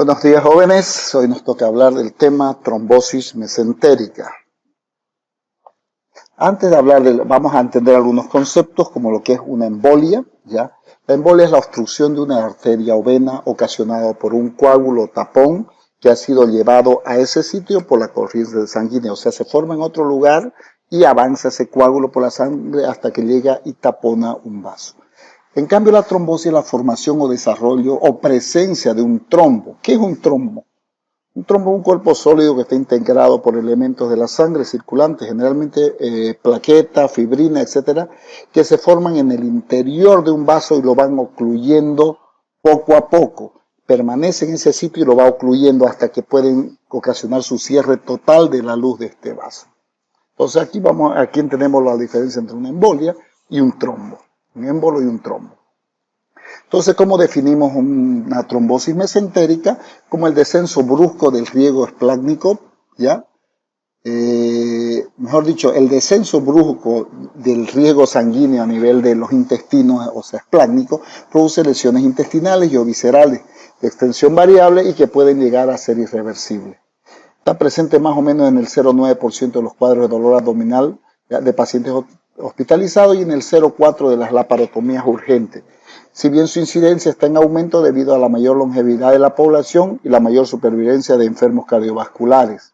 Buenos días, jóvenes. Hoy nos toca hablar del tema trombosis mesentérica. Antes de hablar vamos a entender algunos conceptos como lo que es una embolia, ¿ya? La embolia es la obstrucción de una arteria o vena ocasionada por un coágulo o tapón que ha sido llevado a ese sitio por la corriente sanguínea. O sea, se forma en otro lugar y avanza ese coágulo por la sangre hasta que llega y tapona un vaso. En cambio, la trombosis es la formación o desarrollo o presencia de un trombo. ¿Qué es un trombo? Un trombo es un cuerpo sólido que está integrado por elementos de la sangre circulante, generalmente plaquetas, fibrina, etcétera, que se forman en el interior de un vaso y lo van ocluyendo poco a poco. Permanece en ese sitio y lo va ocluyendo hasta que pueden ocasionar su cierre total de la luz de este vaso. Entonces aquí entendemos la diferencia entre una embolia y un trombo. Un émbolo y un trombo. Entonces, ¿cómo definimos una trombosis mesentérica? Como el descenso brusco del riego esplácnico, ¿ya? Mejor dicho, el descenso brusco del riego sanguíneo a nivel de los intestinos, o sea, esplácnico, produce lesiones intestinales y o viscerales de extensión variable y que pueden llegar a ser irreversibles. Está presente más o menos en el 0,9% de los cuadros de dolor abdominal, ¿ya?, de pacientes hospitalizados y en el 0,4% de las laparotomías urgentes. Si bien su incidencia está en aumento debido a la mayor longevidad de la población y la mayor supervivencia de enfermos cardiovasculares.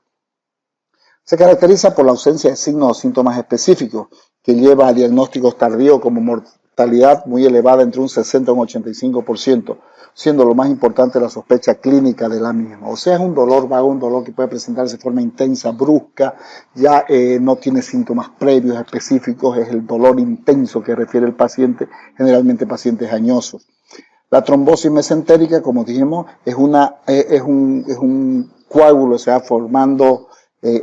Se caracteriza por la ausencia de signos o síntomas específicos que lleva a diagnósticos tardíos como mortalidad muy elevada entre un 60 y un 85%, siendo lo más importante la sospecha clínica de la misma. O sea, es un dolor vago, un dolor que puede presentarse de forma intensa, brusca, ya no tiene síntomas previos específicos, es el dolor intenso que refiere el paciente, generalmente pacientes añosos. La trombosis mesentérica, como dijimos, es un coágulo, se va formando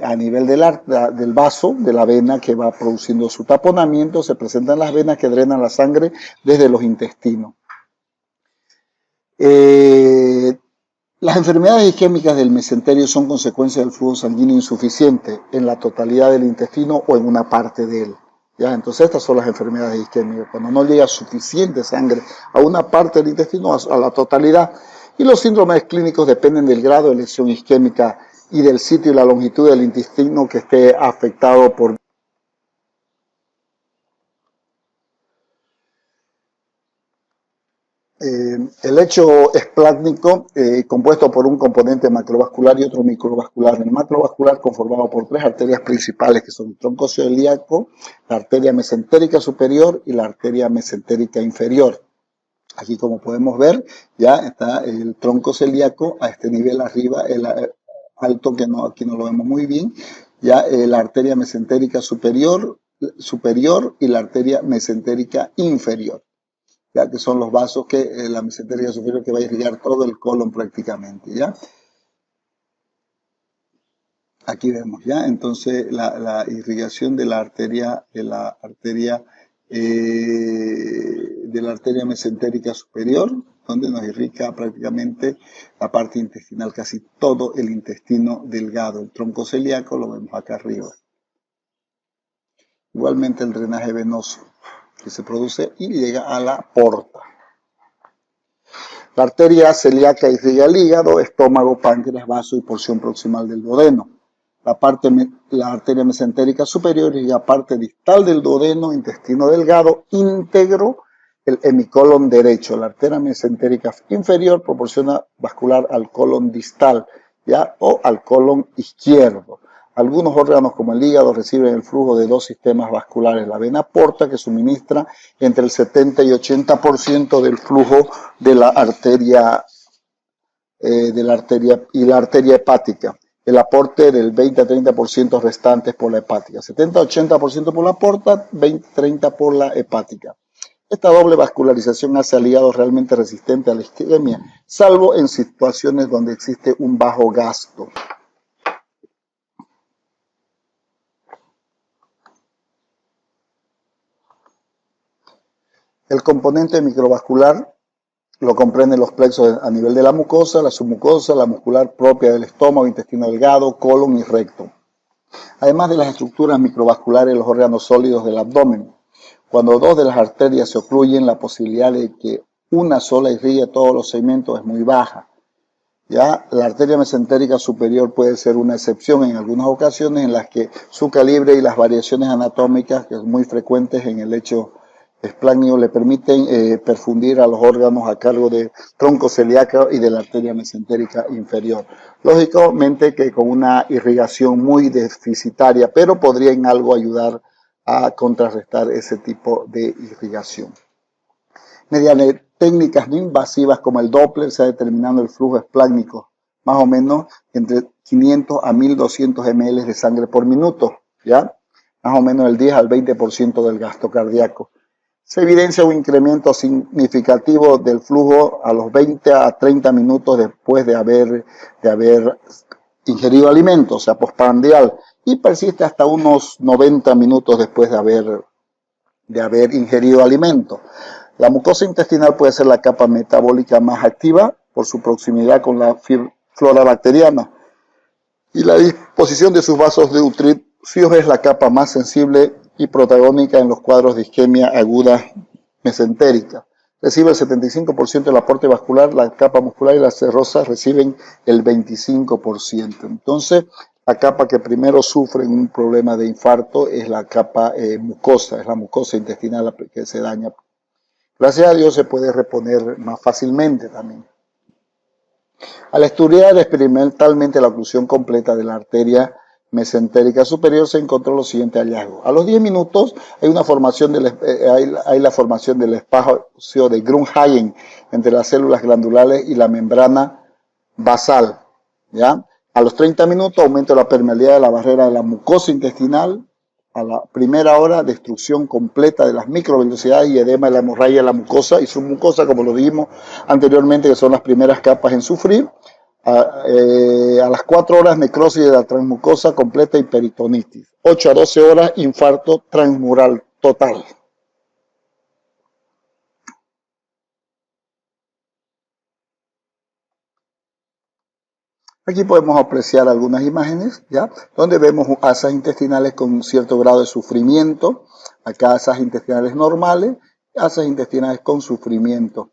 a nivel del vaso, de la vena que va produciendo su taponamiento, se presentan las venas que drenan la sangre desde los intestinos. Las enfermedades isquémicas del mesenterio son consecuencia del flujo sanguíneo insuficiente en la totalidad del intestino o en una parte de él. ¿Ya? Entonces estas son las enfermedades isquémicas, cuando no llega suficiente sangre a una parte del intestino, a la totalidad. Y los síndromes clínicos dependen del grado de lesión isquémica y del sitio y la longitud del intestino que esté afectado por el lecho esplácnico, compuesto por un componente macrovascular y otro microvascular. El macrovascular conformado por tres arterias principales que son el tronco celíaco, la arteria mesentérica superior y la arteria mesentérica inferior. Aquí, como podemos ver, ya está el tronco celíaco a este nivel arriba, el alto que no, aquí no lo vemos muy bien, ya la arteria mesentérica superior y la arteria mesentérica inferior, ya que son los vasos que la mesentérica superior que va a irrigar todo el colon prácticamente, ¿ya? Aquí vemos, ¿ya? Entonces la irrigación de la arteria mesentérica superior, donde nos irriga prácticamente la parte intestinal, casi todo el intestino delgado. El tronco celíaco lo vemos acá arriba. Igualmente el drenaje venoso que se produce y llega a la porta. La arteria celíaca irriga el hígado, estómago, páncreas, vaso y porción proximal del duodeno. La arteria mesentérica superior irriga parte distal del duodeno, intestino delgado, íntegro, el hemicolon derecho. La arteria mesentérica inferior proporciona vascular al colon distal, ¿ya?, o al colon izquierdo. Algunos órganos como el hígado reciben el flujo de dos sistemas vasculares. La vena porta, que suministra entre el 70 y 80% del flujo de la arteria y la arteria hepática. El aporte del 20 a 30% restantes por la hepática. 70 a 80% por la porta, 20-30% por la hepática. Esta doble vascularización hace al hígado realmente resistente a la isquemia, salvo en situaciones donde existe un bajo gasto. El componente microvascular lo comprenden los plexos a nivel de la mucosa, la submucosa, la muscular propia del estómago, intestino delgado, colon y recto. Además de las estructuras microvasculares de los órganos sólidos del abdomen. Cuando dos de las arterias se ocluyen, la posibilidad de que una sola irrigue todos los segmentos es muy baja. Ya la arteria mesentérica superior puede ser una excepción en algunas ocasiones en las que su calibre y las variaciones anatómicas, que son muy frecuentes en el lecho esplácnico, le permiten perfundir a los órganos a cargo del tronco celíaco y de la arteria mesentérica inferior. Lógicamente que con una irrigación muy deficitaria, pero podría en algo ayudar a contrarrestar ese tipo de irrigación. Mediante técnicas no invasivas como el Doppler se ha determinado el flujo esplácnico, más o menos entre 500 a 1200 ml de sangre por minuto, ¿ya? Más o menos el 10 al 20% del gasto cardíaco. Se evidencia un incremento significativo del flujo a los 20 a 30 minutos después de haber ingerido alimentos, o sea, postprandial, y persiste hasta unos 90 minutos después de haber ingerido alimentos. La mucosa intestinal puede ser la capa metabólica más activa por su proximidad con la flora bacteriana y la disposición de sus vasos nutritivos es la capa más sensible y protagónica en los cuadros de isquemia aguda mesentérica. Recibe el 75% del aporte vascular, la capa muscular y las cerrosas reciben el 25%. Entonces, la capa que primero sufre un problema de infarto es la capa mucosa, es la mucosa intestinal que se daña. Gracias a Dios se puede reponer más fácilmente también. Al estudiar experimentalmente la oclusión completa de la arteria mesentérica superior se encontró los siguientes hallazgos. A los 10 minutos hay la formación del espacio de Grünhagen entre las células glandulares y la membrana basal. ¿Ya? A los 30 minutos aumento la permeabilidad de la barrera de la mucosa intestinal. A la primera hora, destrucción completa de las microvellosidades y edema de la hemorragia de la mucosa y submucosa, como lo dijimos anteriormente, que son las primeras capas en sufrir. A las 4 horas, necrosis de la transmucosa completa y peritonitis. 8 a 12 horas, infarto transmural total. Aquí podemos apreciar algunas imágenes, ¿ya? Donde vemos asas intestinales con cierto grado de sufrimiento. Acá asas intestinales normales, asas intestinales con sufrimiento.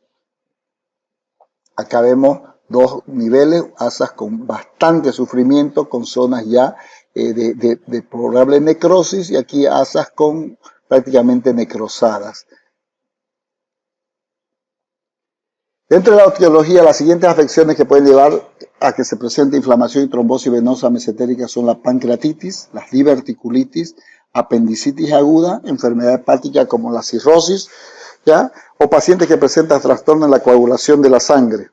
Acá vemos dos niveles, asas con bastante sufrimiento, con zonas ya de probable necrosis, y aquí asas con prácticamente necrosadas. Dentro de la etiología, las siguientes afecciones que pueden llevar a que se presente inflamación y trombosis venosa mesentérica son la pancreatitis, la diverticulitis, apendicitis aguda, enfermedad hepática como la cirrosis, ¿ya? O pacientes que presentan trastorno en la coagulación de la sangre.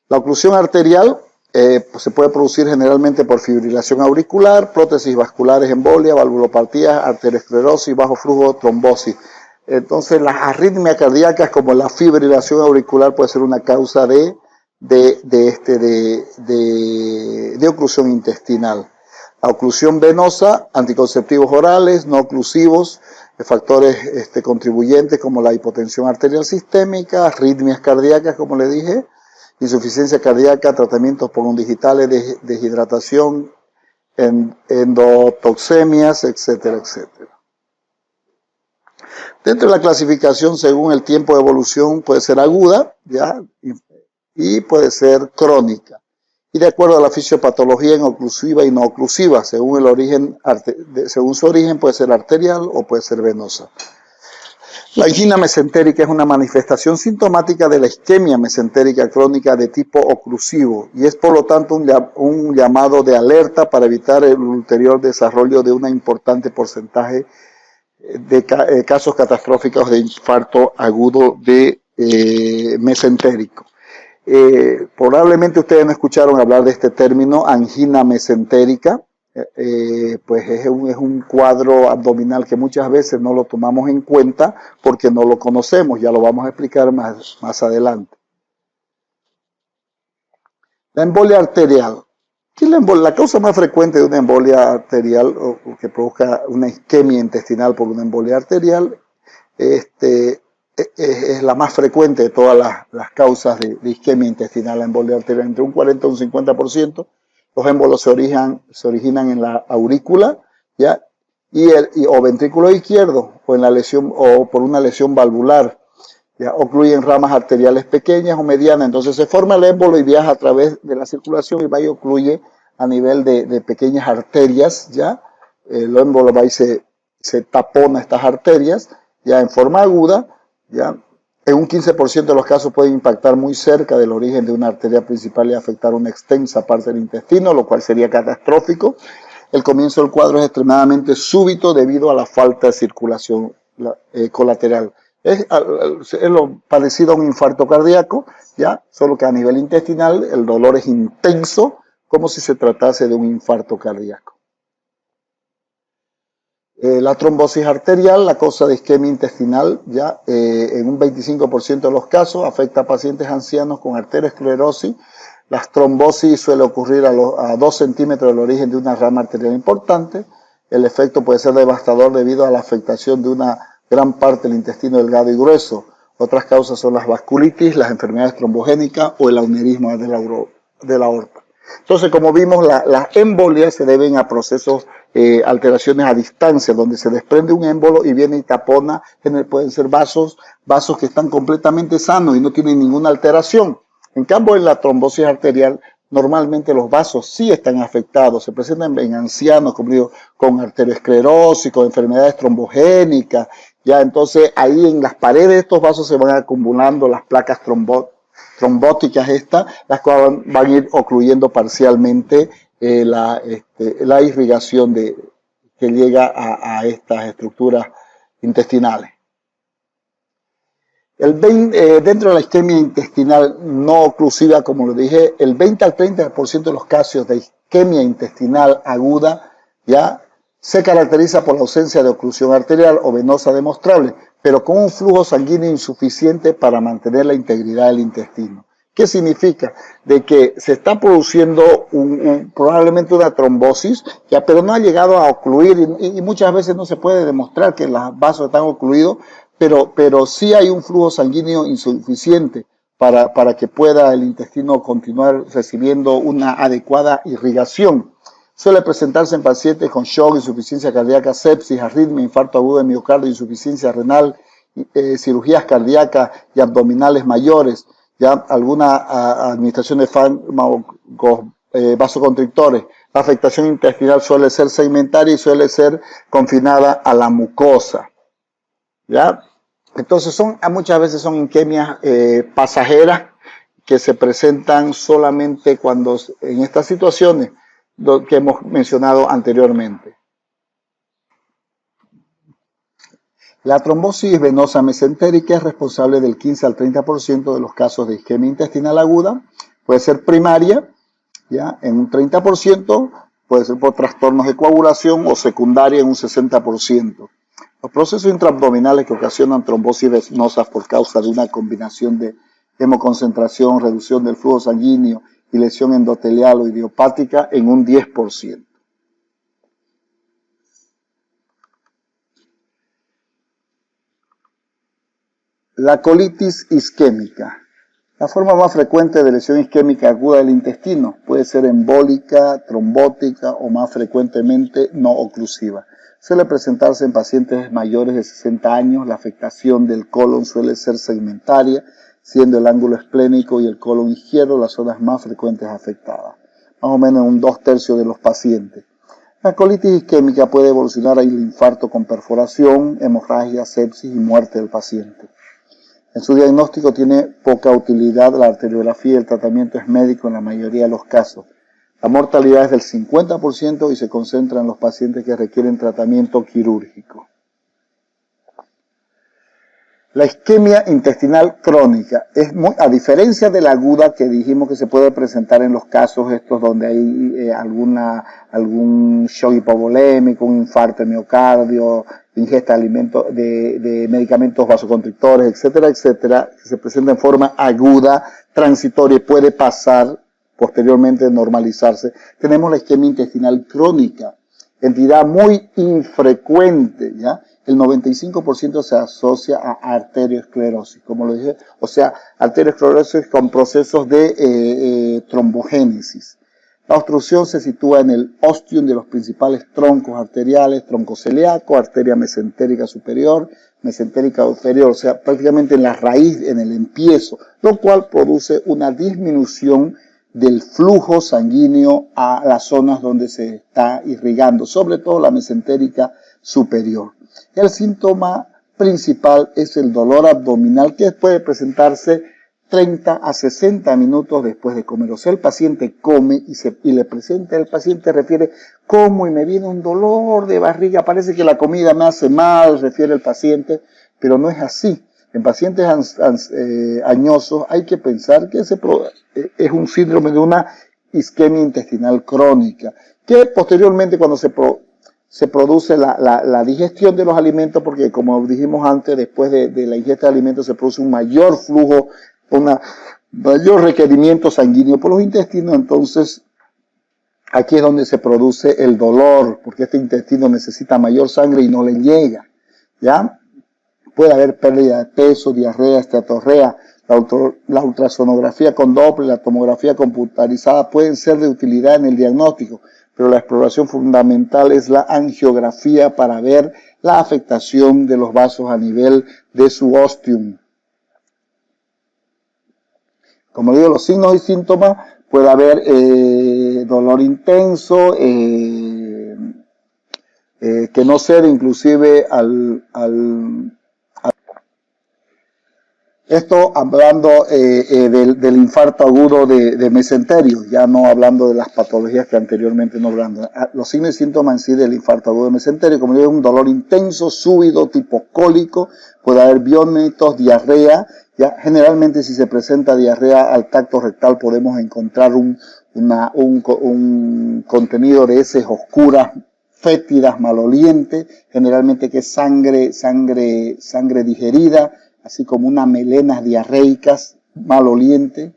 La oclusión arterial pues se puede producir generalmente por fibrilación auricular, prótesis vasculares, embolia, valvulopatía, arteriosclerosis, bajo flujo, trombosis. Entonces, las arritmias cardíacas como la fibrilación auricular puede ser una causa de oclusión intestinal. La oclusión venosa, anticonceptivos orales, no oclusivos, factores contribuyentes como la hipotensión arterial sistémica, arritmias cardíacas, como le dije, insuficiencia cardíaca, tratamientos digitales, deshidratación, endotoxemias, etcétera, etcétera. Dentro de la clasificación, según el tiempo de evolución, puede ser aguda, ¿ya? Y puede ser crónica. Y de acuerdo a la fisiopatología en oclusiva y no oclusiva, según su origen puede ser arterial o puede ser venosa. La angina mesentérica es una manifestación sintomática de la isquemia mesentérica crónica de tipo oclusivo y es por lo tanto un llamado de alerta para evitar el ulterior desarrollo de un importante porcentaje de casos catastróficos de infarto agudo de mesentérico. Probablemente ustedes no escucharon hablar de este término, angina mesentérica. Pues es un cuadro abdominal que muchas veces no lo tomamos en cuenta porque no lo conocemos, ya lo vamos a explicar más adelante. La embolia arterial. La causa más frecuente de una embolia arterial o que provoca una isquemia intestinal por una embolia arterial es la más frecuente de todas las causas de isquemia intestinal, la embolia arterial, entre un 40 y un 50%. Los émbolos se originan en la aurícula, ¿ya? O ventrículo izquierdo, o en la lesión, o por una lesión valvular. ya ocluyen ramas arteriales pequeñas o medianas, entonces se forma el émbolo y viaja a través de la circulación y va y ocluye a nivel de pequeñas arterias, ya, el émbolo va y se tapona estas arterias, ya en forma aguda, ya, en un 15% de los casos puede impactar muy cerca del origen de una arteria principal y afectar una extensa parte del intestino, lo cual sería catastrófico. El comienzo del cuadro es extremadamente súbito debido a la falta de circulación colateral. Es lo parecido a un infarto cardíaco, ¿ya? Solo que a nivel intestinal el dolor es intenso, como si se tratase de un infarto cardíaco. La trombosis arterial, la causa de isquemia intestinal, ya en un 25% de los casos afecta a pacientes ancianos con arteriosclerosis. La trombosis suele ocurrir a 2 centímetros del origen de una rama arterial importante. El efecto puede ser devastador debido a la afectación de una gran parte del intestino delgado y grueso. Otras causas son las vasculitis, las enfermedades trombogénicas o el aneurisma de la aorta. Entonces, como vimos, las embolias se deben a procesos, alteraciones a distancia, donde se desprende un émbolo y viene y tapona, pueden ser vasos que están completamente sanos y no tienen ninguna alteración. En cambio, en la trombosis arterial, normalmente los vasos sí están afectados, se presentan en ancianos, como digo, con arteriosclerosis, con enfermedades trombogénicas, ya entonces ahí en las paredes de estos vasos se van acumulando las placas trombóticas las cuales van a ir ocluyendo parcialmente la irrigación que llega a estas estructuras intestinales. Dentro de la isquemia intestinal no oclusiva, como lo dije, el 20 al 30% de los casos de isquemia intestinal aguda ya se caracteriza por la ausencia de oclusión arterial o venosa demostrable, pero con un flujo sanguíneo insuficiente para mantener la integridad del intestino. ¿Qué significa? De que se está produciendo probablemente una trombosis, ya, pero no ha llegado a ocluir y muchas veces no se puede demostrar que los vasos están ocluidos, pero sí hay un flujo sanguíneo insuficiente para que pueda el intestino continuar recibiendo una adecuada irrigación. Suele presentarse en pacientes con shock, insuficiencia cardíaca, sepsis, arritmia, infarto agudo de miocardio, insuficiencia renal, cirugías cardíacas y abdominales mayores, ya alguna administración de fármacos vasoconstrictores. La afectación intestinal suele ser segmentaria y suele ser confinada a la mucosa, ¿ya? Entonces muchas veces son isquemias pasajeras que se presentan solamente cuando en estas situaciones que hemos mencionado anteriormente. La trombosis venosa mesentérica es responsable del 15 al 30% de los casos de isquemia intestinal aguda. Puede ser primaria, ¿ya? En un 30%, puede ser por trastornos de coagulación o secundaria en un 60%. Los procesos intraabdominales que ocasionan trombosis venosas por causa de una combinación de hemoconcentración, reducción del flujo sanguíneo y lesión endotelial o idiopática en un 10%. La colitis isquémica. La forma más frecuente de lesión isquémica aguda del intestino puede ser embólica, trombótica o más frecuentemente no oclusiva. Suele presentarse en pacientes mayores de 60 años. La afectación del colon suele ser segmentaria, siendo el ángulo esplénico y el colon izquierdo las zonas más frecuentes afectadas, más o menos en un 2/3 de los pacientes. La colitis isquémica puede evolucionar al infarto con perforación, hemorragia, sepsis y muerte del paciente. En su diagnóstico tiene poca utilidad la arteriografía y el tratamiento es médico en la mayoría de los casos. La mortalidad es del 50% y se concentra en los pacientes que requieren tratamiento quirúrgico. La isquemia intestinal crónica a diferencia de la aguda que dijimos que se puede presentar en los casos estos donde hay algún shock hipovolémico, un infarto de miocardio, ingesta de medicamentos vasoconstrictores, etcétera, etcétera, que se presenta en forma aguda, transitoria y puede pasar posteriormente normalizarse. Tenemos la isquemia intestinal crónica, entidad muy infrecuente, ¿ya? El 95% se asocia a arteriosclerosis, como lo dije, o sea, arteriosclerosis con procesos de trombogénesis. La obstrucción se sitúa en el ostium de los principales troncos arteriales, tronco celíaco, arteria mesentérica superior, mesentérica inferior, o sea, prácticamente en la raíz, en el empiezo, lo cual produce una disminución del flujo sanguíneo a las zonas donde se está irrigando, sobre todo la mesentérica superior. El síntoma principal es el dolor abdominal, que puede presentarse 30 a 60 minutos después de comer. O sea, el paciente come y le presenta, el paciente refiere, como y me viene un dolor de barriga, parece que la comida me hace mal, refiere el paciente, pero no es así. En pacientes añosos hay que pensar que es un síndrome de una isquemia intestinal crónica, que posteriormente cuando se produce la digestión de los alimentos, porque como dijimos antes, después de la ingesta de alimentos se produce un mayor flujo, un mayor requerimiento sanguíneo por los intestinos. Entonces aquí es donde se produce el dolor, porque este intestino necesita mayor sangre y no le llega, ¿ya? Puede haber pérdida de peso, diarrea, esteatorrea. La ultrasonografía con Doppler, la tomografía computarizada pueden ser de utilidad en el diagnóstico, pero la exploración fundamental es la angiografía para ver la afectación de los vasos a nivel de su ostium. Como digo, los signos y síntomas, puede haber dolor intenso, que no cede inclusive esto hablando del infarto agudo de mesenterio, ya no hablando de las patologías que anteriormente no hablando. Los signos y síntomas en sí del infarto agudo de mesenterio, como digo, es un dolor intenso, súbito, tipo cólico, puede haber vómitos, diarrea. Ya, generalmente si se presenta diarrea al tacto rectal podemos encontrar un contenido de heces oscuras, fétidas, malolientes, generalmente que es sangre digerida, así como unas melenas diarreicas, malolientes,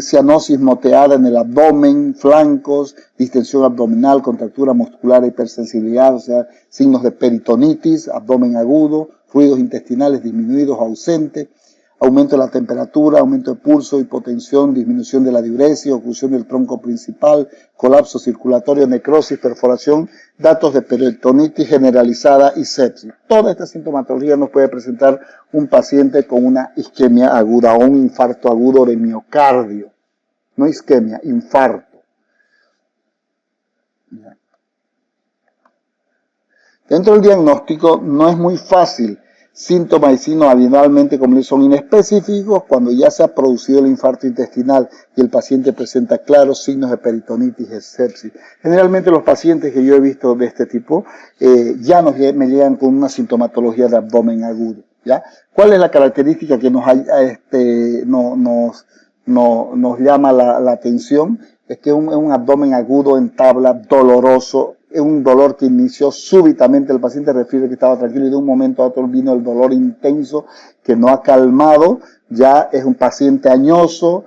cianosis moteada en el abdomen, flancos, distensión abdominal, contractura muscular, hipersensibilidad, o sea, signos de peritonitis, abdomen agudo, fluidos intestinales disminuidos, ausentes, aumento de la temperatura, aumento de pulso, hipotensión, disminución de la diuresis, oclusión del tronco principal, colapso circulatorio, necrosis, perforación, datos de peritonitis generalizada y sepsis. Toda esta sintomatología nos puede presentar un paciente con una isquemia aguda o un infarto agudo de miocardio. No isquemia, infarto. Dentro del diagnóstico no es muy fácil. Síntomas y signos habitualmente como son inespecíficos cuando ya se ha producido el infarto intestinal y el paciente presenta claros signos de peritonitis y sepsis. Generalmente los pacientes que yo he visto de este tipo ya me llegan con una sintomatología de abdomen agudo, ¿ya? ¿Cuál es la característica que nos llama la atención? Es que es un abdomen agudo en tabla, doloroso. Es un dolor que inició súbitamente, el paciente refiere que estaba tranquilo y de un momento a otro vino el dolor intenso que no ha calmado. Ya es un paciente añoso,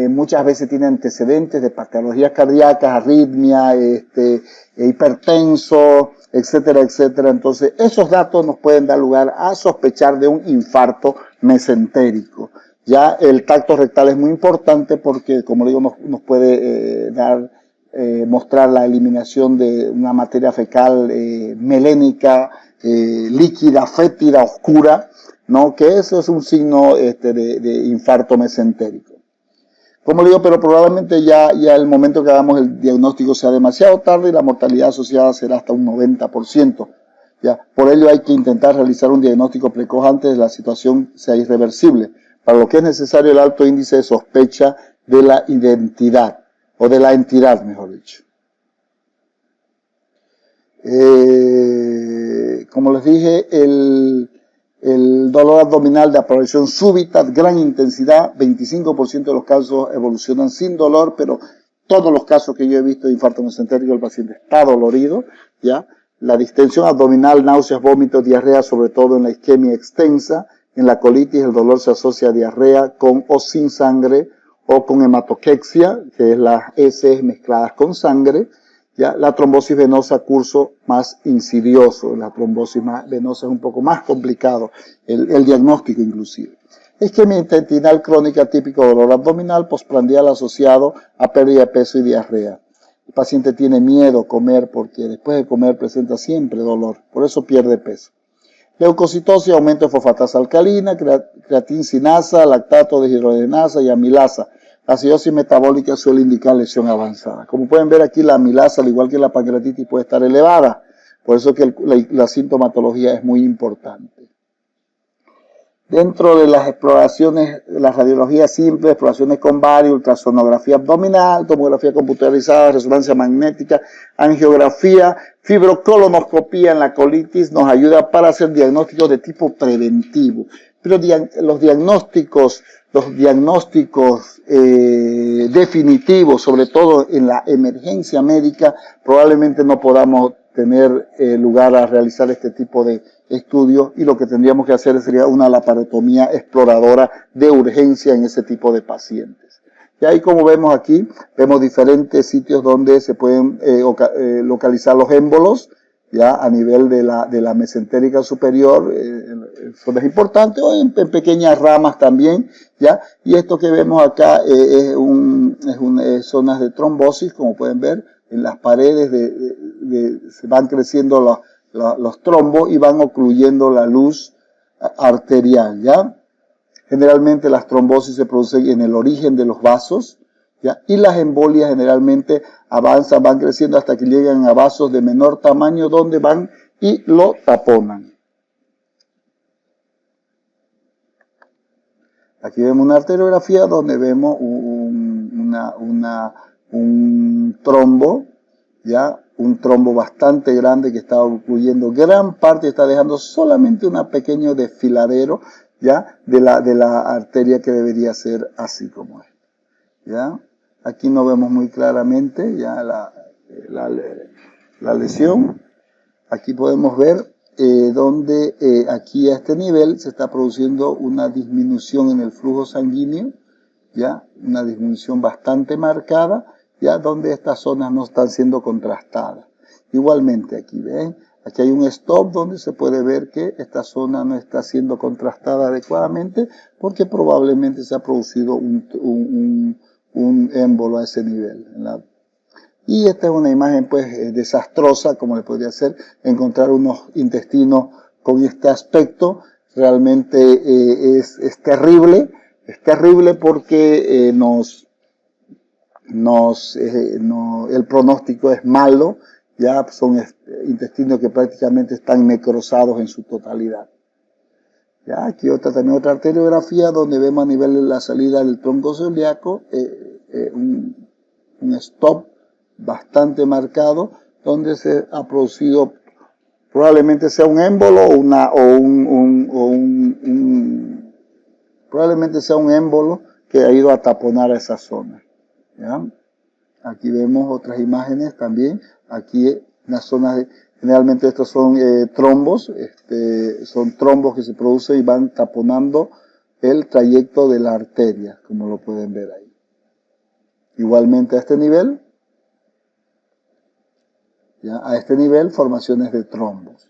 muchas veces tiene antecedentes de patologías cardíacas, arritmia, hipertenso, etcétera, etcétera. Entonces esos datos nos pueden dar lugar a sospechar de un infarto mesentérico. Ya el tacto rectal es muy importante porque, como digo, nos puede mostrar la eliminación de una materia fecal melénica, líquida, fétida, oscura, ¿no? Que eso es un signo de infarto mesentérico. Como digo, pero probablemente ya el momento que hagamos el diagnóstico sea demasiado tarde y la mortalidad asociada será hasta un 90%. ¿Ya? Por ello hay que intentar realizar un diagnóstico precoz antes de la situación sea irreversible, para lo que es necesario el alto índice de sospecha de la identidad, o de la entidad, mejor dicho. Como les dije, el dolor abdominal de aparición súbita, gran intensidad, 25% de los casos evolucionan sin dolor, pero todos los casos que yo he visto de infarto mesentérico, el paciente está dolorido, ¿ya? La distensión abdominal, náuseas, vómitos, diarrea, sobre todo en la isquemia extensa. En la colitis el dolor se asocia a diarrea con o sin sangre o con hematoquexia, que es las heces mezcladas con sangre. Ya la trombosis venosa, curso más insidioso, la trombosis venosa es un poco más complicado, el diagnóstico inclusive. Isquemia intestinal crónica típico dolor abdominal postprandial asociado a pérdida de peso y diarrea. El paciente tiene miedo a comer porque después de comer presenta siempre dolor, por eso pierde peso. Leucocitosis, aumento de fosfatasa alcalina, creatincinasa, lactato de hidrogenasa y amilasa. La acidosis metabólica suele indicar lesión avanzada. Como pueden ver aquí, la amilasa, al igual que la pancreatitis, puede estar elevada. Por eso que la sintomatología es muy importante. Dentro de las exploraciones, la radiología simple, exploraciones con bario, ultrasonografía abdominal, tomografía computarizada, resonancia magnética, angiografía, fibrocolonoscopía en la colitis nos ayuda para hacer diagnósticos de tipo preventivo. Pero los diagnósticos definitivos, sobre todo en la emergencia médica, probablemente no podamos tener lugar a realizar este tipo de estudios y lo que tendríamos que hacer sería una laparotomía exploradora de urgencia en ese tipo de pacientes. Y ahí, como vemos aquí, vemos diferentes sitios donde se pueden localizar los émbolos, ya a nivel de la mesentérica superior, zonas importantes, o en pequeñas ramas también, ya. Y esto que vemos acá es zonas de trombosis, como pueden ver, en las paredes se van creciendo los trombos y van ocluyendo la luz arterial, ¿ya? Generalmente las trombosis se producen en el origen de los vasos, ¿ya? Y las embolias generalmente avanzan, van creciendo hasta que llegan a vasos de menor tamaño donde van y lo taponan. Aquí vemos una arteriografía donde vemos un trombo, ¿ya? Un trombo bastante grande que está ocluyendo gran parte, está dejando solamente un pequeño desfiladero, ¿ya? de la arteria que debería ser así como es, ¿ya? Aquí no vemos muy claramente ya la lesión. Aquí podemos ver donde aquí a este nivel se está produciendo una disminución en el flujo sanguíneo, ya, una disminución bastante marcada, ya, donde estas zonas no están siendo contrastadas. Igualmente aquí, ¿ven? Aquí hay un stop donde se puede ver que esta zona no está siendo contrastada adecuadamente porque probablemente se ha producido un émbolo a ese nivel. Y esta es una imagen pues desastrosa, como le podría ser encontrar unos intestinos con este aspecto. Realmente es terrible. Es terrible porque el pronóstico es malo, ya son intestinos que prácticamente están necrosados en su totalidad. Ya, aquí también otra arteriografía donde vemos a nivel de la salida del tronco celíaco un stop bastante marcado donde se ha producido, probablemente sea un émbolo probablemente sea un émbolo que ha ido a taponar a esa zona, ¿ya? Aquí vemos otras imágenes también. Aquí las zonas generalmente estos son trombos, son trombos que se producen y van taponando el trayecto de la arteria, como lo pueden ver ahí. Igualmente a este nivel, ¿ya? A este nivel, formaciones de trombos.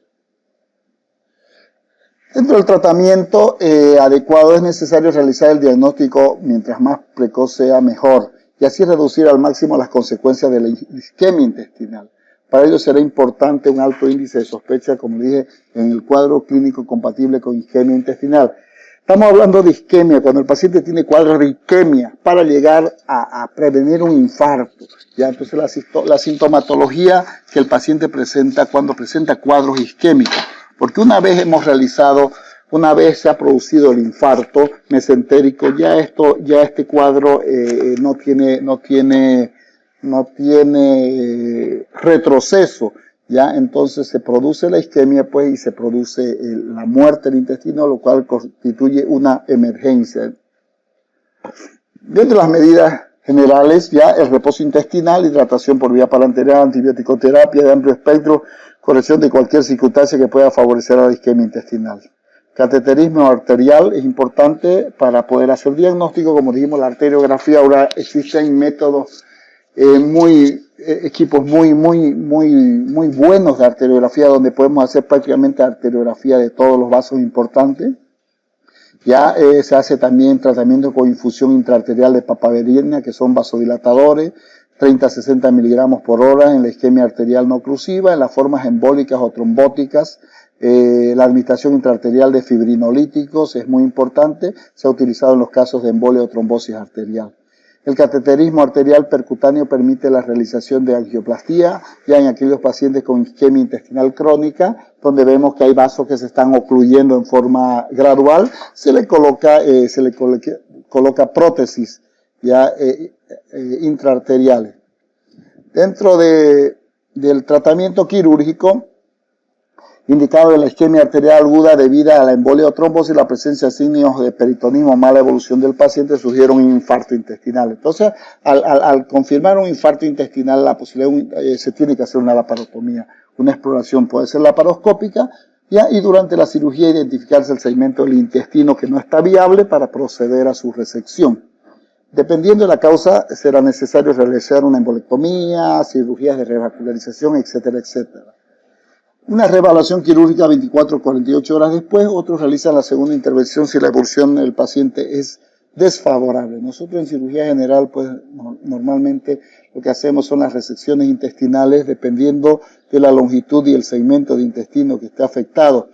Dentro del tratamiento adecuado es necesario realizar el diagnóstico mientras más precoz sea mejor y así reducir al máximo las consecuencias de la isquemia intestinal. Para ello será importante un alto índice de sospecha, como dije, en el cuadro clínico compatible con isquemia intestinal. Estamos hablando de isquemia cuando el paciente tiene cuadros de isquemia para llegar a prevenir un infarto. ¿Ya? Entonces la sintomatología que el paciente presenta cuando presenta cuadros isquémicos. Porque una vez se ha producido el infarto mesentérico, ya este cuadro no tiene retroceso, ya entonces se produce la isquemia pues y se produce la muerte del intestino, lo cual constituye una emergencia. Dentro de las medidas generales, ya el reposo intestinal, hidratación por vía parenteral, antibiótico-terapia de amplio espectro, corrección de cualquier circunstancia que pueda favorecer a la isquemia intestinal. Cateterismo arterial es importante para poder hacer diagnóstico, como dijimos, la arteriografía. Ahora existen métodos muy equipos muy buenos de arteriografía, donde podemos hacer prácticamente arteriografía de todos los vasos importantes. Ya se hace también tratamiento con infusión intraarterial de papaverina, que son vasodilatadores, 30 a 60 miligramos por hora en la isquemia arterial no oclusiva, en las formas embólicas o trombóticas. La administración intraarterial de fibrinolíticos es muy importante, se ha utilizado en los casos de embolia o trombosis arterial. El cateterismo arterial percutáneo permite la realización de angioplastía ya en aquellos pacientes con isquemia intestinal crónica, donde vemos que hay vasos que se están ocluyendo en forma gradual, se le coloca prótesis ya intraarteriales. Dentro del tratamiento quirúrgico, indicado en la isquemia arterial aguda debida a la embolia o trombosis, la presencia de signos de peritonismo o mala evolución del paciente sugiere un infarto intestinal. Entonces, al confirmar un infarto intestinal, la posibilidad se tiene que hacer una laparotomía. Una exploración puede ser laparoscópica, ¿ya? Y durante la cirugía identificarse el segmento del intestino que no está viable para proceder a su resección. Dependiendo de la causa, será necesario realizar una embolectomía, cirugías de revascularización, etcétera, etcétera. Una reevaluación quirúrgica 24 o 48 horas después, otros realizan la segunda intervención si la evolución del paciente es desfavorable. Nosotros en cirugía general, pues normalmente lo que hacemos son las resecciones intestinales dependiendo de la longitud y el segmento de intestino que esté afectado,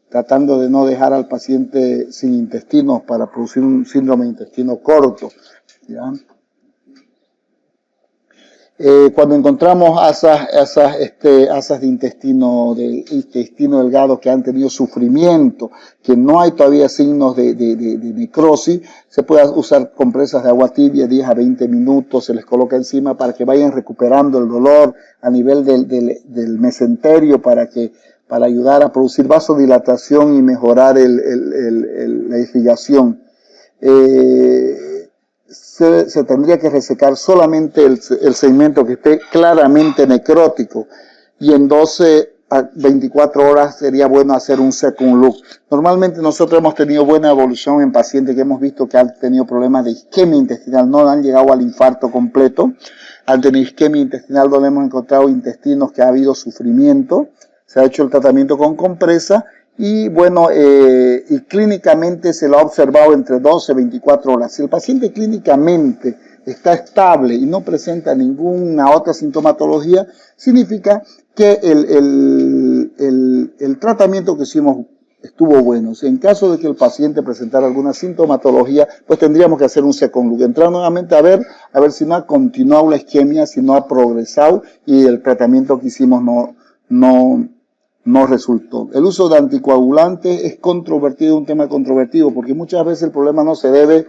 tratando de no dejar al paciente sin intestinos para producir un síndrome de intestino corto, ¿ya? Cuando encontramos asas de intestino delgado que han tenido sufrimiento, que no hay todavía signos de necrosis, se puede usar compresas de agua tibia 10 a 20 minutos, se les coloca encima para que vayan recuperando el dolor a nivel del mesenterio para ayudar a producir vasodilatación y mejorar la irrigación. Se tendría que resecar solamente el segmento que esté claramente necrótico y en 12 a 24 horas sería bueno hacer un second look. Normalmente nosotros hemos tenido buena evolución en pacientes que hemos visto que han tenido problemas de isquemia intestinal, no han llegado al infarto completo, han tenido isquemia intestinal donde hemos encontrado intestinos que ha habido sufrimiento, se ha hecho el tratamiento con compresa y bueno, y clínicamente se lo ha observado entre 12 y 24 horas. Si el paciente clínicamente está estable y no presenta ninguna otra sintomatología, significa que el tratamiento que hicimos estuvo bueno. En caso de que el paciente presentara alguna sintomatología, pues tendríamos que hacer un second look, entrar nuevamente a ver si no ha continuado la isquemia, si no ha progresado y el tratamiento que hicimos no resultó. El uso de anticoagulantes es controvertido, un tema controvertido, porque muchas veces el problema no se debe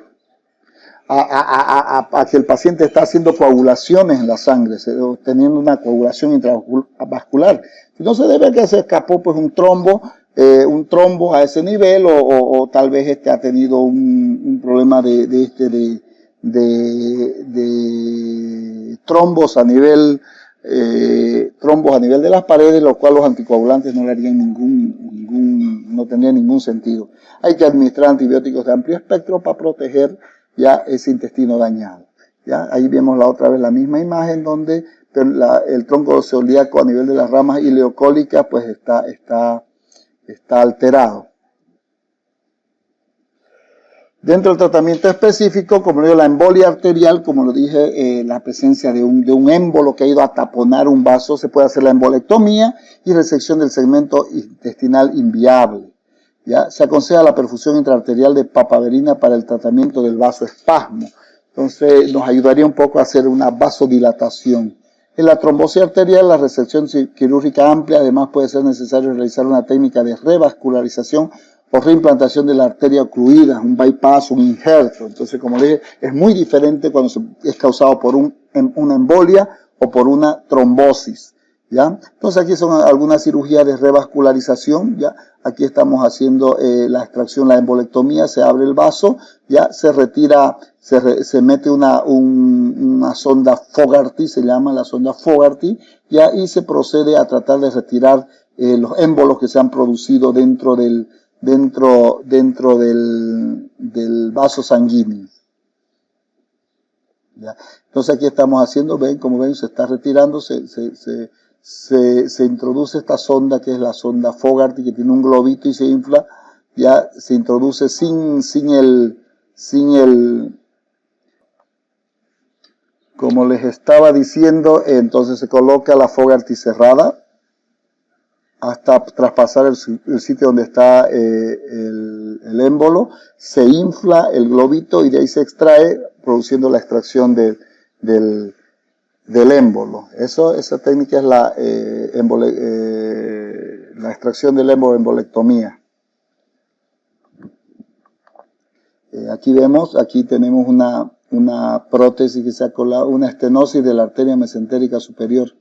a que el paciente está haciendo coagulaciones en la sangre, teniendo una coagulación intravascular, sino se debe a que se escapó pues un trombo a ese nivel o tal vez ha tenido un problema de trombos a nivel de las paredes, lo cual los anticoagulantes no le harían no tendrían ningún sentido. Hay que administrar antibióticos de amplio espectro para proteger ya ese intestino dañado. ¿Ya? Ahí vemos otra vez la misma imagen donde el tronco celíaco a nivel de las ramas ileocólicas pues está alterado. Dentro del tratamiento específico, como digo, la embolia arterial, como lo dije, la presencia de un émbolo que ha ido a taponar un vaso, se puede hacer la embolectomía y resección del segmento intestinal inviable. ¿Ya? Se aconseja la perfusión intraarterial de papaverina para el tratamiento del vasoespasmo. Entonces, nos ayudaría un poco a hacer una vasodilatación. En la trombosis arterial, la resección quirúrgica amplia, además puede ser necesario realizar una técnica de revascularización o reimplantación de la arteria ocluida, un bypass, un injerto. Entonces, como le dije, es muy diferente cuando es causado por una embolia o por una trombosis, ¿ya? Entonces, aquí son algunas cirugías de revascularización, ¿ya? Aquí estamos haciendo la extracción, la embolectomía, se abre el vaso, ya se retira, se mete una sonda Fogarty, se llama la sonda Fogarty, ya, y se procede a tratar de retirar los émbolos que se han producido dentro del vaso sanguíneo. ¿ya? Entonces aquí estamos haciendo, ven, como ven, se está retirando, se introduce esta sonda que es la sonda Fogarty, que tiene un globito y se infla, ya se introduce sin el, como les estaba diciendo, entonces se coloca la Fogarty cerrada hasta traspasar el sitio donde está el émbolo, se infla el globito y de ahí se extrae, produciendo la extracción del émbolo. Esa técnica es la extracción del émbolo, embolectomía. Aquí vemos, aquí tenemos una prótesis que se ha colado, una estenosis de la arteria mesentérica superior.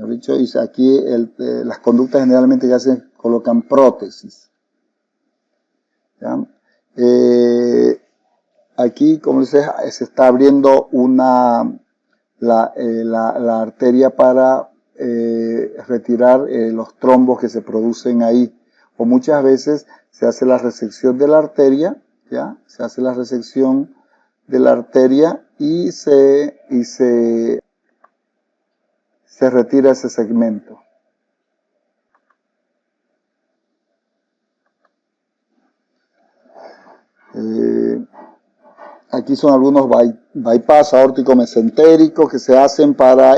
Dicho, y aquí las conductas generalmente ya se colocan prótesis. ¿Ya? Aquí, como les decía, se está abriendo la arteria para retirar los trombos que se producen ahí. O muchas veces se hace la resección de la arteria, ¿ya? Se hace la resección de la arteria y se retira ese segmento. Aquí son algunos bypass aórtico-mesentéricos que se hacen para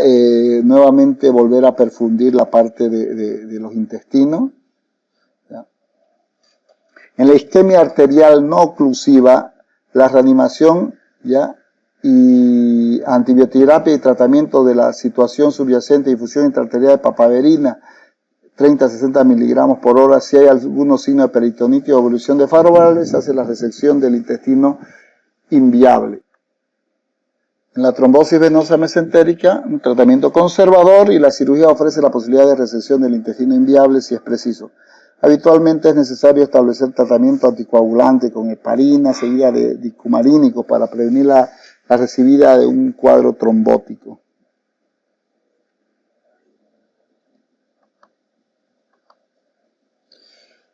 nuevamente volver a perfundir la parte de los intestinos. ¿Ya? En la isquemia arterial no oclusiva, la reanimación, ¿ya?, y antibioterapia y tratamiento de la situación subyacente de difusión intraarterial de papaverina, 30 a 60 miligramos por hora. Si hay algunos signos de peritonitis o evolución de Faro, se hace la resección del intestino inviable. En la trombosis venosa mesentérica, un tratamiento conservador, y la cirugía ofrece la posibilidad de resección del intestino inviable si es preciso. Habitualmente es necesario establecer tratamiento anticoagulante con heparina seguida de dicumarínicos para prevenir la recibida de un cuadro trombótico.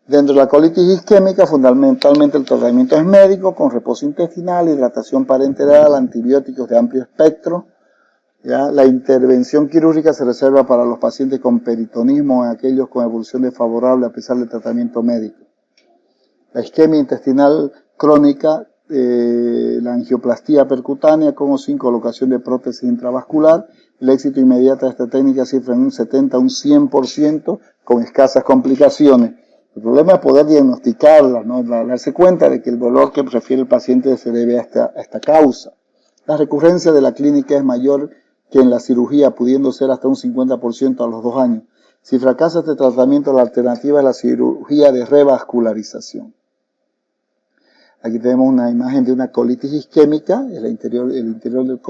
Dentro de la colitis isquémica, fundamentalmente el tratamiento es médico, con reposo intestinal, hidratación parenteral, antibióticos de amplio espectro. ¿Ya? La intervención quirúrgica se reserva para los pacientes con peritonismo o en aquellos con evolución desfavorable a pesar del tratamiento médico. La isquemia intestinal crónica, la angioplastía percutánea con o sin colocación de prótesis intravascular. El éxito inmediato de esta técnica cifra en un 70 a un 100% con escasas complicaciones. El problema es poder diagnosticarla, ¿no? Darse cuenta de que el dolor que prefiere el paciente se debe a esta causa. La recurrencia de la clínica es mayor que en la cirugía, pudiendo ser hasta un 50% a los 2 años. Si fracasa este tratamiento, la alternativa es la cirugía de revascularización. Aquí tenemos una imagen de una colitis isquémica, el interior del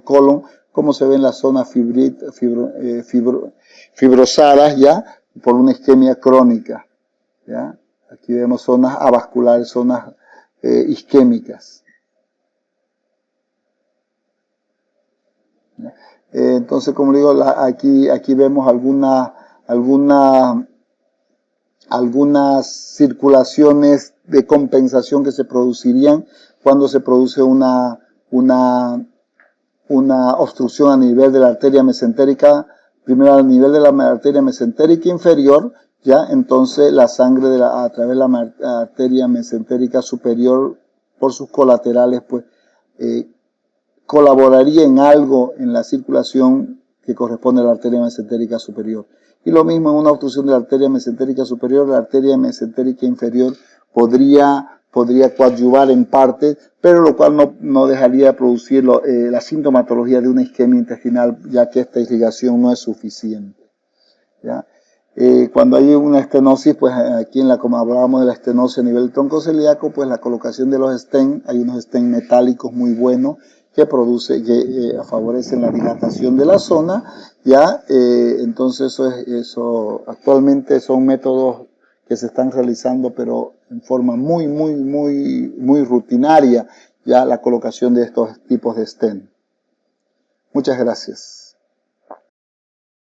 colon, cómo se ven las zonas fibrosadas ya por una isquemia crónica. ¿Ya? Aquí vemos zonas avasculares, zonas isquémicas. Entonces, como digo, aquí vemos algunas circulaciones de compensación que se producirían cuando se produce una obstrucción a nivel de la arteria mesentérica, primero a nivel de la arteria mesentérica inferior, ya entonces la sangre a través de la arteria mesentérica superior por sus colaterales, pues colaboraría en algo en la circulación que corresponde a la arteria mesentérica superior. Y lo mismo en una obstrucción de la arteria mesentérica superior, la arteria mesentérica inferior podría coadyuvar en parte, pero lo cual no dejaría de producir la sintomatología de una isquemia intestinal, ya que esta irrigación no es suficiente. ¿Ya? Cuando hay una estenosis, pues aquí como hablábamos de la estenosis a nivel del tronco celíaco, pues la colocación de los stents, hay unos stents metálicos muy buenos que favorecen la dilatación de la zona, ya, entonces eso actualmente son métodos que se están realizando, pero en forma muy rutinaria, ya la colocación de estos tipos de stent. Muchas gracias.